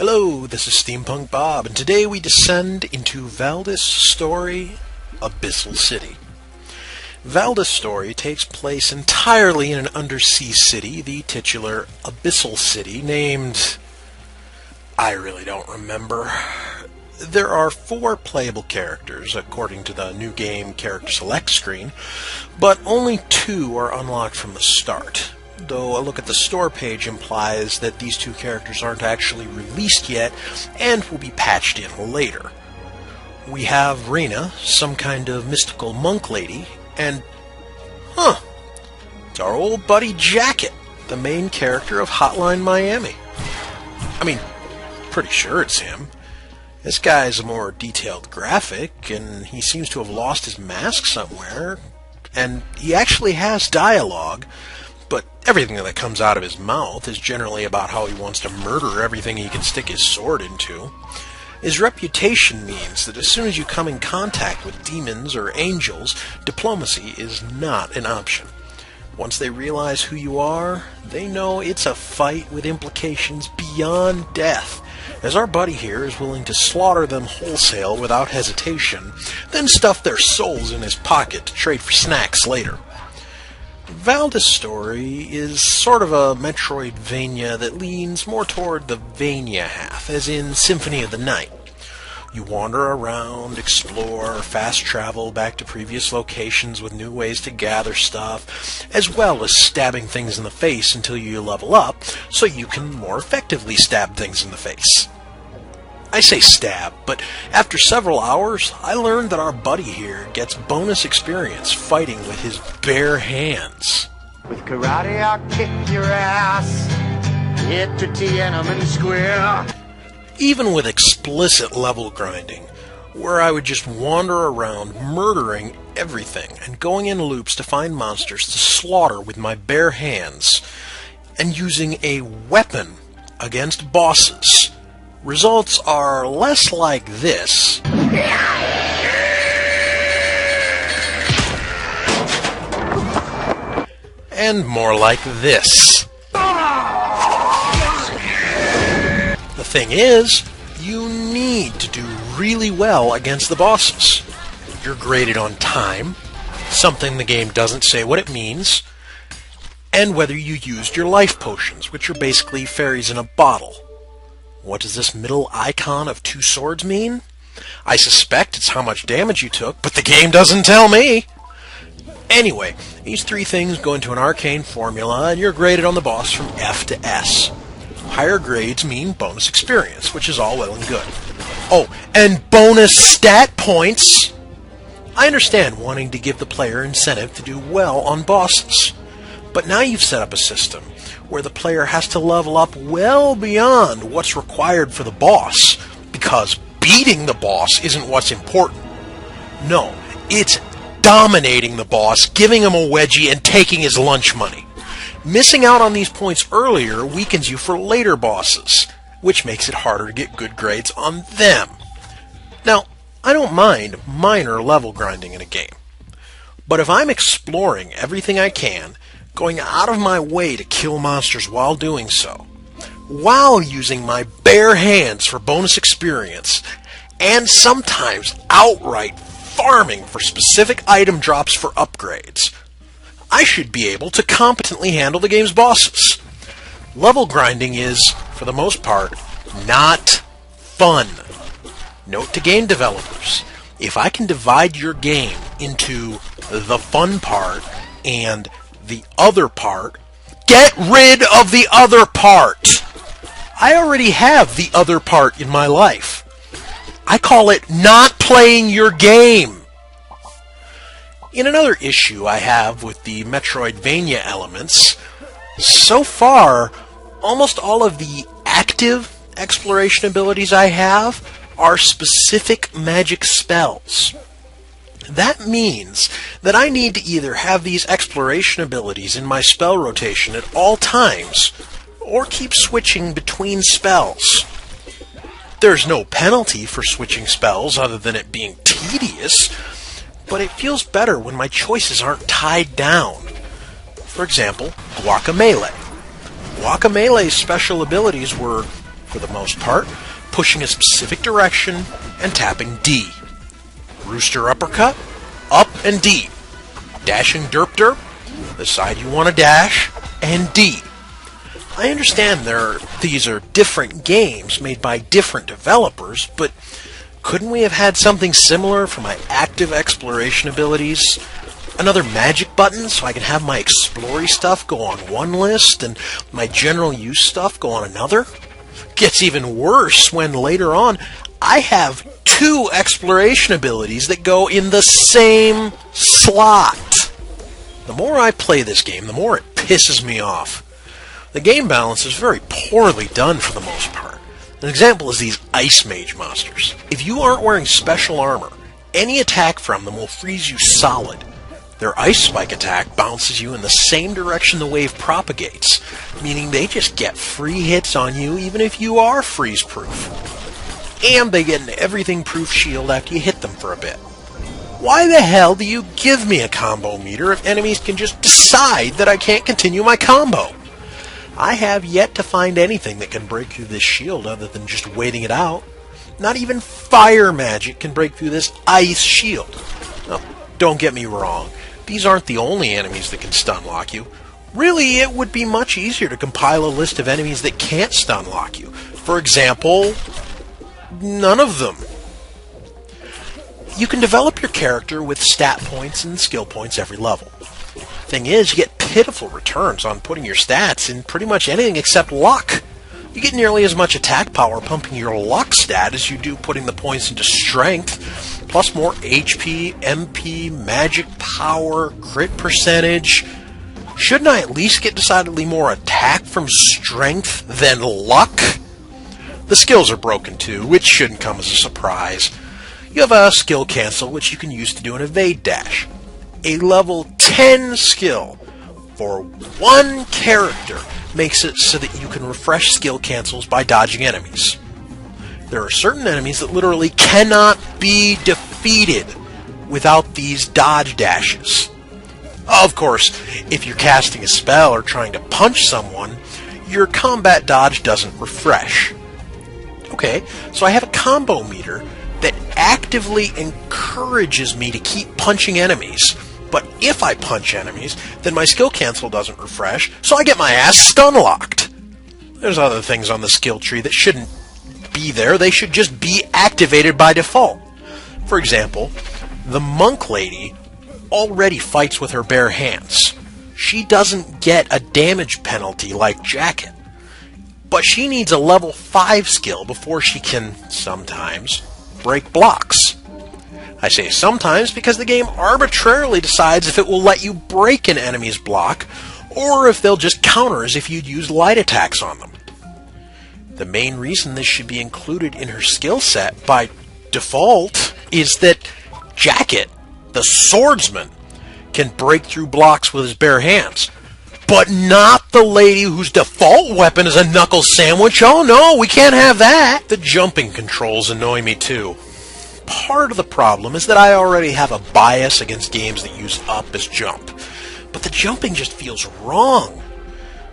Hello, this is SteamPunk Bob, and today we descend into Valdis' story, Abyssal City. Valdis' story takes place entirely in an undersea city, the titular Abyssal City, named... I really don't remember. There are 4 playable characters, according to the new game character select screen, but only 2 are unlocked from the start. Though a look at the store page implies that these 2 characters aren't actually released yet and will be patched in later. We have Rena, some kind of mystical monk lady, and... it's our old buddy Jacket, the main character of Hotline Miami. I mean, pretty sure it's him. This guy's a more detailed graphic, and he seems to have lost his mask somewhere, and he actually has dialogue, but everything that comes out of his mouth is generally about how he wants to murder everything he can stick his sword into. His reputation means that as soon as you come in contact with demons or angels, diplomacy is not an option. Once they realize who you are, they know it's a fight with implications beyond death, as our buddy here is willing to slaughter them wholesale without hesitation, then stuff their souls in his pocket to trade for snacks later. Valdis' story is sort of a Metroidvania that leans more toward the Vania half, as in Symphony of the Night. You wander around, explore, fast travel back to previous locations with new ways to gather stuff, as well as stabbing things in the face until you level up, so you can more effectively stab things in the face. I say stab, but after several hours, I learned that our buddy here gets bonus experience fighting with his bare hands. With karate, I'll kick your ass, hit to Tiananmen Square. Even with explicit level grinding, where I would just wander around murdering everything and going in loops to find monsters to slaughter with my bare hands, and using a weapon against bosses, results are less like this and more like this. The thing is, you need to do really well against the bosses. You're graded on time, something the game doesn't say what it means, and whether you used your life potions, which are basically fairies in a bottle. What does this middle icon of 2 swords mean? I suspect it's how much damage you took, but the game doesn't tell me. Anyway, these 3 things go into an arcane formula, and you're graded on the boss from F to S. Higher grades mean bonus experience, which is all well and good. Oh, and bonus stat points! I understand wanting to give the player incentive to do well on bosses, but now you've set up a system where the player has to level up well beyond what's required for the boss, because beating the boss isn't what's important. No, it's dominating the boss, giving him a wedgie, and taking his lunch money. Missing out on these points earlier weakens you for later bosses, which makes it harder to get good grades on them. Now, I don't mind minor level grinding in a game, but if I'm exploring everything I can, going out of my way to kill monsters while doing so, while using my bare hands for bonus experience, and sometimes outright farming for specific item drops for upgrades, I should be able to competently handle the game's bosses. Level grinding is, for the most part, not fun. Note to game developers, if I can divide your game into the fun part and the other part, get rid of the other part! I already have the other part in my life. I call it not playing your game. In another issue I have with the Metroidvania elements, so far, almost all of the active exploration abilities I have are specific magic spells. That means that I need to either have these exploration abilities in my spell rotation at all times, or keep switching between spells. There's no penalty for switching spells other than it being tedious, but it feels better when my choices aren't tied down. For example, Guacamelee. Guacamelee's special abilities were for the most part, pushing a specific direction and tapping D. Rooster uppercut, up and D. Dashing derp derp, the side you want to dash, and D. I understand these are different games made by different developers, but couldn't we have had something similar for my active exploration abilities? Another magic button so I can have my explory stuff go on one list and my general use stuff go on another? Gets even worse when later on I have 2 exploration abilities that go in the same slot. The more I play this game, the more it pisses me off. The game balance is very poorly done for the most part. An example is these Ice Mage monsters. If you aren't wearing special armor, any attack from them will freeze you solid. Their Ice Spike attack bounces you in the same direction the wave propagates, meaning they just get free hits on you even if you are freeze-proof. And they get an everything-proof shield after you hit them for a bit. Why the hell do you give me a combo meter if enemies can just decide that I can't continue my combo? I have yet to find anything that can break through this shield other than just waiting it out. Not even fire magic can break through this ice shield. Now, don't get me wrong, these aren't the only enemies that can stun lock you. Really, it would be much easier to compile a list of enemies that can't stun lock you. For example, none of them. You can develop your character with stat points and skill points every level. Thing is, you get pitiful returns on putting your stats in pretty much anything except luck. You get nearly as much attack power pumping your luck stat as you do putting the points into strength, plus more HP, MP, magic power, crit percentage. Shouldn't I at least get decidedly more attack from strength than luck? The skills are broken too, which shouldn't come as a surprise. You have a skill cancel, which you can use to do an evade dash. A level 10 skill for one character makes it so that you can refresh skill cancels by dodging enemies. There are certain enemies that literally cannot be defeated without these dodge dashes. Of course, if you're casting a spell or trying to punch someone, your combat dodge doesn't refresh. Okay, so I have a combo meter that actively encourages me to keep punching enemies. But if I punch enemies, then my skill cancel doesn't refresh, so I get my ass stun locked. There's other things on the skill tree that shouldn't be there. They should just be activated by default. For example, the monk lady already fights with her bare hands. She doesn't get a damage penalty like Jacket. But she needs a level 5 skill before she can, sometimes, break blocks. I say sometimes because the game arbitrarily decides if it will let you break an enemy's block, or if they'll just counter as if you'd use light attacks on them. The main reason this should be included in her skill set by default is that Jacket, the swordsman, can break through blocks with his bare hands. But not the lady whose default weapon is a knuckle sandwich. Oh no, we can't have that. The jumping controls annoy me too. Part of the problem is that I already have a bias against games that use up as jump. But the jumping just feels wrong.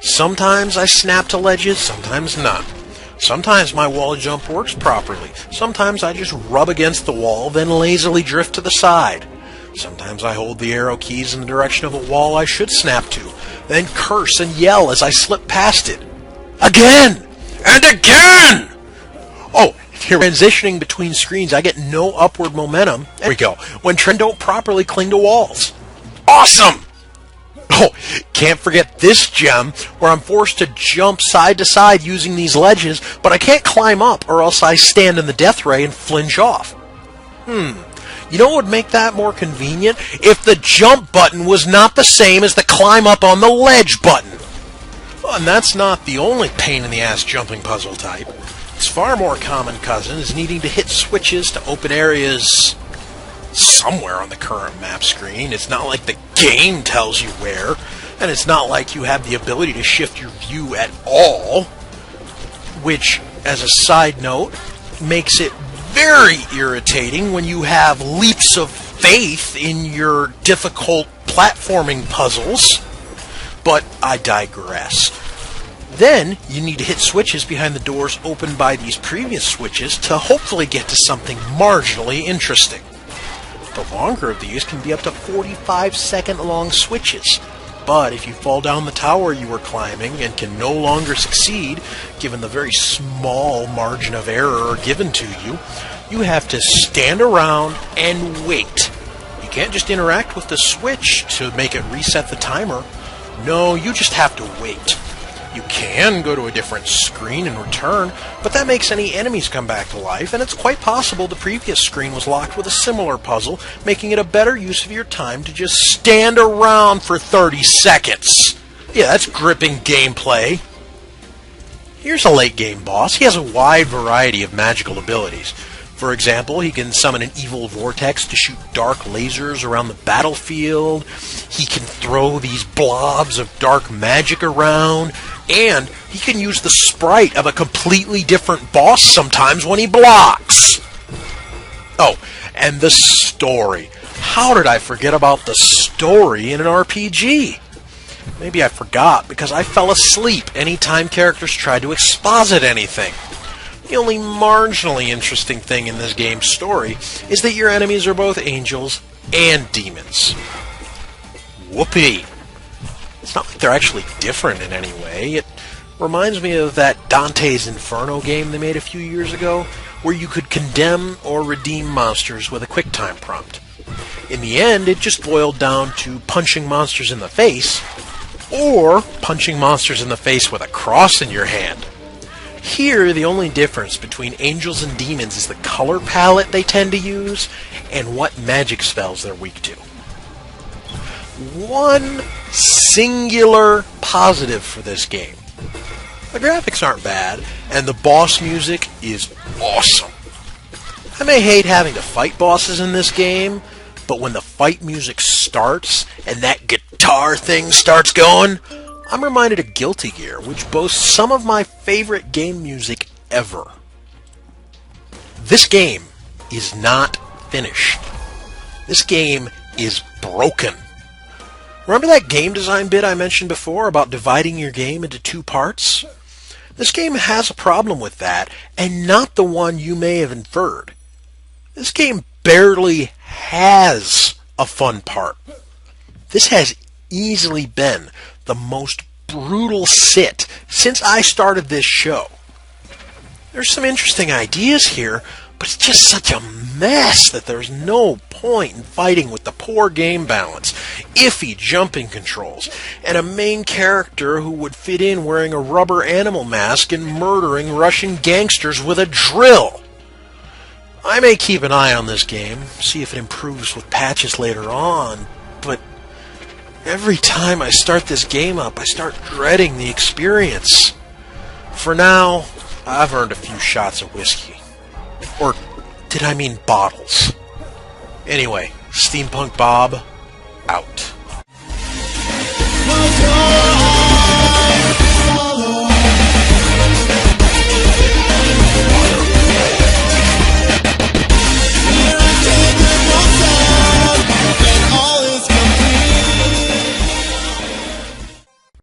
Sometimes I snap to ledges, sometimes not. Sometimes my wall jump works properly. Sometimes I just rub against the wall, then lazily drift to the side. Sometimes I hold the arrow keys in the direction of a wall I should snap to, then curse and yell as I slip past it. Again! And again! Oh, here, transitioning between screens, I get no upward momentum. There we go. When trend don't properly cling to walls. Awesome! Oh, can't forget this gem, where I'm forced to jump side to side using these ledges, but I can't climb up, or else I stand in the death ray and flinch off. You know what would make that more convenient? If the jump button was not the same as the climb up on the ledge button. Well, and that's not the only pain-in-the-ass jumping puzzle type. Its far more common cousin is needing to hit switches to open areas somewhere on the current map screen. It's not like the game tells you where, and it's not like you have the ability to shift your view at all, which, as a side note, makes it very irritating when you have leaps of faith in your difficult platforming puzzles. But I digress. Then you need to hit switches behind the doors opened by these previous switches to hopefully get to something marginally interesting. The longer of these can be up to 45-second long switches. But if you fall down the tower you were climbing and can no longer succeed, given the very small margin of error given to you, you have to stand around and wait. You can't just interact with the switch to make it reset the timer. No, you just have to wait. You can go to a different screen and return, but that makes any enemies come back to life, and it's quite possible the previous screen was locked with a similar puzzle, making it a better use of your time to just stand around for 30 seconds. Yeah, that's gripping gameplay. Here's a late game boss. He has a wide variety of magical abilities. For example, he can summon an evil vortex to shoot dark lasers around the battlefield. He can throw these blobs of dark magic around. And he can use the sprite of a completely different boss sometimes when he blocks. Oh, and the story. How did I forget about the story in an RPG? Maybe I forgot because I fell asleep anytime characters tried to exposit anything. The only marginally interesting thing in this game's story is that your enemies are both angels and demons. Whoopee! It's not like they're actually different in any way. It reminds me of that Dante's Inferno game they made a few years ago, where you could condemn or redeem monsters with a QuickTime prompt. In the end, it just boiled down to punching monsters in the face, or punching monsters in the face with a cross in your hand. Here, the only difference between angels and demons is the color palette they tend to use and what magic spells they're weak to. One singular positive for this game. The graphics aren't bad, and the boss music is awesome. I may hate having to fight bosses in this game, but when the fight music starts and that guitar thing starts going, I'm reminded of Guilty Gear, which boasts some of my favorite game music ever. This game is not finished. This game is broken. Remember that game design bit I mentioned before about dividing your game into two parts? This game has a problem with that, and not the one you may have inferred. This game barely has a fun part. This has easily been the most brutal sit since I started this show. There's some interesting ideas here, but it's just such a mess that there's no point in fighting with the poor game balance, iffy jumping controls, and a main character who would fit in wearing a rubber animal mask and murdering Russian gangsters with a drill. I may keep an eye on this game, see if it improves with patches later on, but every time I start this game up, I start dreading the experience. For now, I've earned a few shots of whiskey. Or did I mean bottles? Anyway, SteamPunk Bob, out.